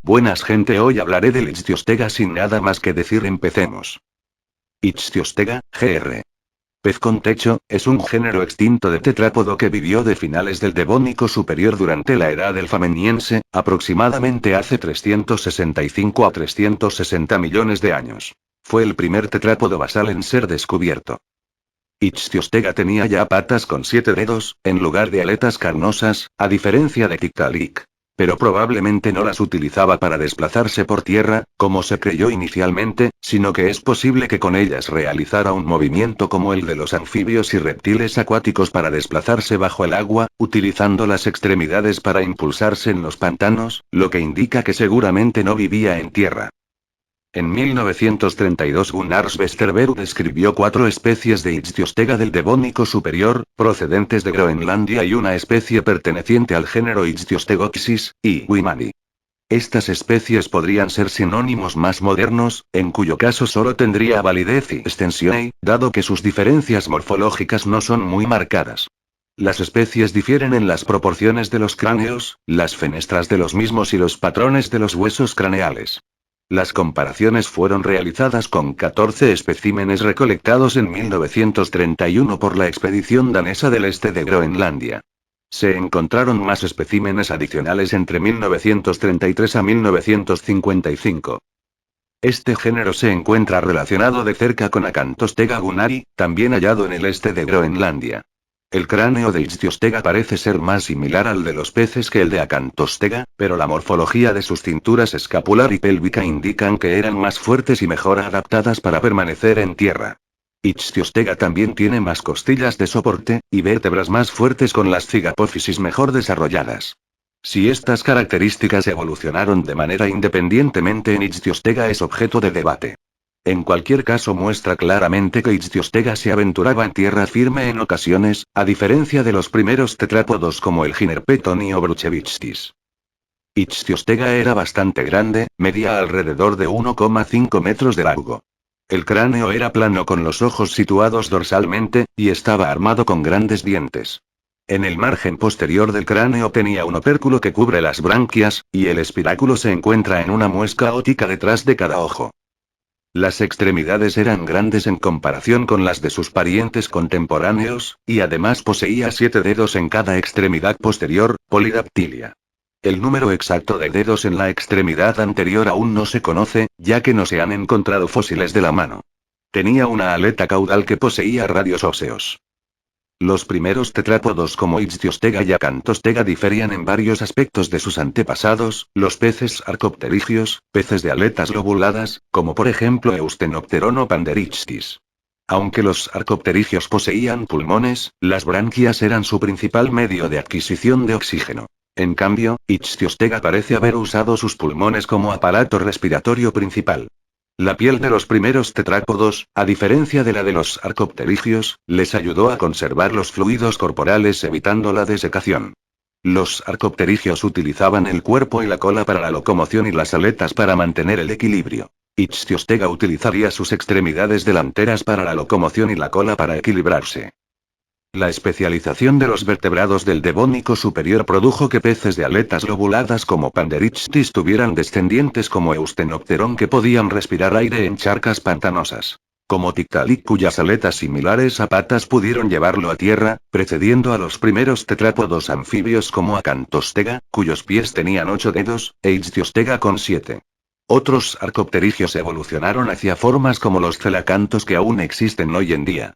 Buenas gente, hoy hablaré del Ichthyostega sin nada más que decir, empecemos. Ichthyostega, Gr. Pez con techo, es un género extinto de tetrápodo que vivió de finales del Devónico superior durante la era del Fameniense, aproximadamente hace 365 a 360 millones de años. Fue el primer tetrápodo basal en ser descubierto. Ichthyostega tenía ya patas con 7 dedos, en lugar de aletas carnosas, a diferencia de Tiktaalik. Pero probablemente no las utilizaba para desplazarse por tierra, como se creyó inicialmente, sino que es posible que con ellas realizara un movimiento como el de los anfibios y reptiles acuáticos para desplazarse bajo el agua, utilizando las extremidades para impulsarse en los pantanos, lo que indica que seguramente no vivía en tierra. En 1932 Gunnar Westerberg describió 4 especies de Ichthyostega del Devónico superior, procedentes de Groenlandia y una especie perteneciente al género Ichthyostegopsis, y Wimani. Estas especies podrían ser sinónimos más modernos, en cuyo caso solo tendría validez y extensione, dado que sus diferencias morfológicas no son muy marcadas. Las especies difieren en las proporciones de los cráneos, las fenestras de los mismos y los patrones de los huesos craneales. Las comparaciones fueron realizadas con 14 especímenes recolectados en 1931 por la expedición danesa del este de Groenlandia. Se encontraron más especímenes adicionales entre 1933 a 1955. Este género se encuentra relacionado de cerca con Acanthostega gunnari, también hallado en el este de Groenlandia. El cráneo de Ichthyostega parece ser más similar al de los peces que el de Acanthostega, pero la morfología de sus cinturas escapular y pélvica indican que eran más fuertes y mejor adaptadas para permanecer en tierra. Ichthyostega también tiene más costillas de soporte, y vértebras más fuertes con las cigapófisis mejor desarrolladas. Si estas características evolucionaron de manera independientemente en Ichthyostega es objeto de debate. En cualquier caso muestra claramente que Ichthyostega se aventuraba en tierra firme en ocasiones, a diferencia de los primeros tetrápodos como el Gynerpetoni o Bruchevictis. Ichthyostega era bastante grande, medía alrededor de 1,5 metros de largo. El cráneo era plano con los ojos situados dorsalmente, y estaba armado con grandes dientes. En el margen posterior del cráneo tenía un opérculo que cubre las branquias, y el espiráculo se encuentra en una muesca óptica detrás de cada ojo. Las extremidades eran grandes en comparación con las de sus parientes contemporáneos, y además poseía 7 dedos en cada extremidad posterior, polidactilia. El número exacto de dedos en la extremidad anterior aún no se conoce, ya que no se han encontrado fósiles de la mano. Tenía una aleta caudal que poseía radios óseos. Los primeros tetrápodos como Ichthyostega y Acanthostega diferían en varios aspectos de sus antepasados, los peces arcopterigios, peces de aletas lobuladas, como por ejemplo Eustenopteron o Panderichthys. Aunque los arcopterigios poseían pulmones, las branquias eran su principal medio de adquisición de oxígeno. En cambio, Ichthyostega parece haber usado sus pulmones como aparato respiratorio principal. La piel de los primeros tetrápodos, a diferencia de la de los arcopterigios, les ayudó a conservar los fluidos corporales evitando la desecación. Los arcopterigios utilizaban el cuerpo y la cola para la locomoción y las aletas para mantener el equilibrio. Ichthyostega utilizaría sus extremidades delanteras para la locomoción y la cola para equilibrarse. La especialización de los vertebrados del Devónico superior produjo que peces de aletas lobuladas como Panderichthys tuvieran descendientes como Eustenopteron que podían respirar aire en charcas pantanosas. Como Tiktaalik cuyas aletas similares a patas pudieron llevarlo a tierra, precediendo a los primeros tetrápodos anfibios como Acanthostega, cuyos pies tenían 8 dedos, e Ichthyostega con 7. Otros arcopterigios evolucionaron hacia formas como los celacantos que aún existen hoy en día.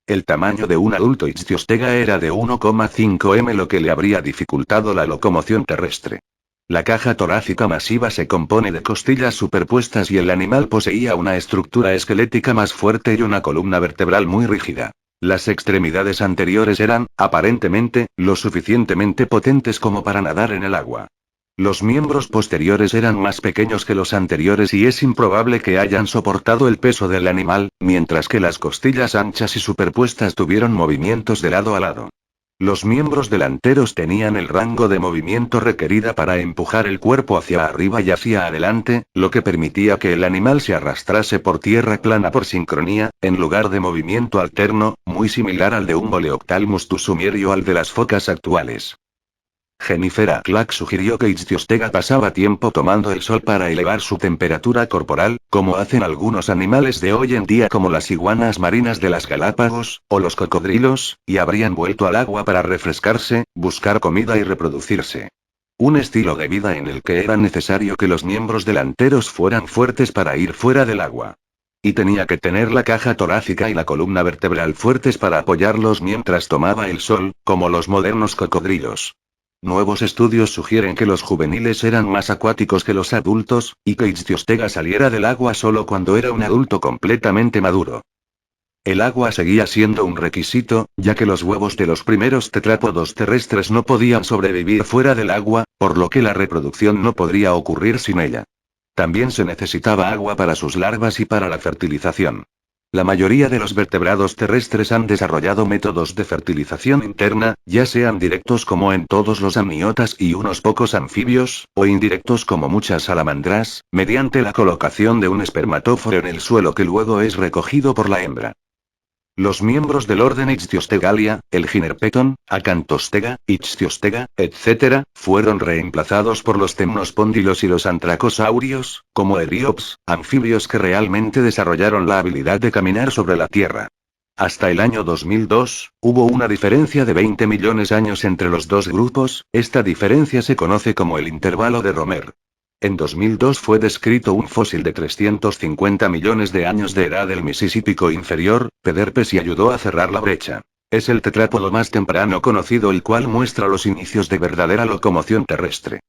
El tamaño de un adulto Ichthyostega era de 1,5 m, lo que le habría dificultado la locomoción terrestre. La caja torácica masiva se compone de costillas superpuestas y el animal poseía una estructura esquelética más fuerte y una columna vertebral muy rígida. Las extremidades anteriores eran, aparentemente, lo suficientemente potentes como para nadar en el agua. Los miembros posteriores eran más pequeños que los anteriores y es improbable que hayan soportado el peso del animal, mientras que las costillas anchas y superpuestas tuvieron movimientos de lado a lado. Los miembros delanteros tenían el rango de movimiento requerida para empujar el cuerpo hacia arriba y hacia adelante, lo que permitía que el animal se arrastrase por tierra plana por sincronía, en lugar de movimiento alterno, muy similar al de un Boleopthalmus tusumeri o al de las focas actuales. Jennifer Clark sugirió que Ichthyostega pasaba tiempo tomando el sol para elevar su temperatura corporal, como hacen algunos animales de hoy en día como las iguanas marinas de las Galápagos, o los cocodrilos, y habrían vuelto al agua para refrescarse, buscar comida y reproducirse. Un estilo de vida en el que era necesario que los miembros delanteros fueran fuertes para ir fuera del agua. Y tenía que tener la caja torácica y la columna vertebral fuertes para apoyarlos mientras tomaba el sol, como los modernos cocodrilos. Nuevos estudios sugieren que los juveniles eran más acuáticos que los adultos, y que Ichthyostega saliera del agua solo cuando era un adulto completamente maduro. El agua seguía siendo un requisito, ya que los huevos de los primeros tetrápodos terrestres no podían sobrevivir fuera del agua, por lo que la reproducción no podría ocurrir sin ella. También se necesitaba agua para sus larvas y para la fertilización. La mayoría de los vertebrados terrestres han desarrollado métodos de fertilización interna, ya sean directos como en todos los amniotas y unos pocos anfibios, o indirectos como muchas salamandras, mediante la colocación de un espermatóforo en el suelo que luego es recogido por la hembra. Los miembros del orden Ichthyostega, el Gynerpeton, Acanthostega, Ichthyostega, etc., fueron reemplazados por los temnospóndilos y los antracosaurios, como eriops, anfibios que realmente desarrollaron la habilidad de caminar sobre la Tierra. Hasta el año 2002, hubo una diferencia de 20 millones de años entre los dos grupos, esta diferencia se conoce como el intervalo de Romer. En 2002 fue descrito un fósil de 350 millones de años de edad del Misisípico inferior, Pederpes, y ayudó a cerrar la brecha. Es el tetrápodo más temprano conocido el cual muestra los inicios de verdadera locomoción terrestre.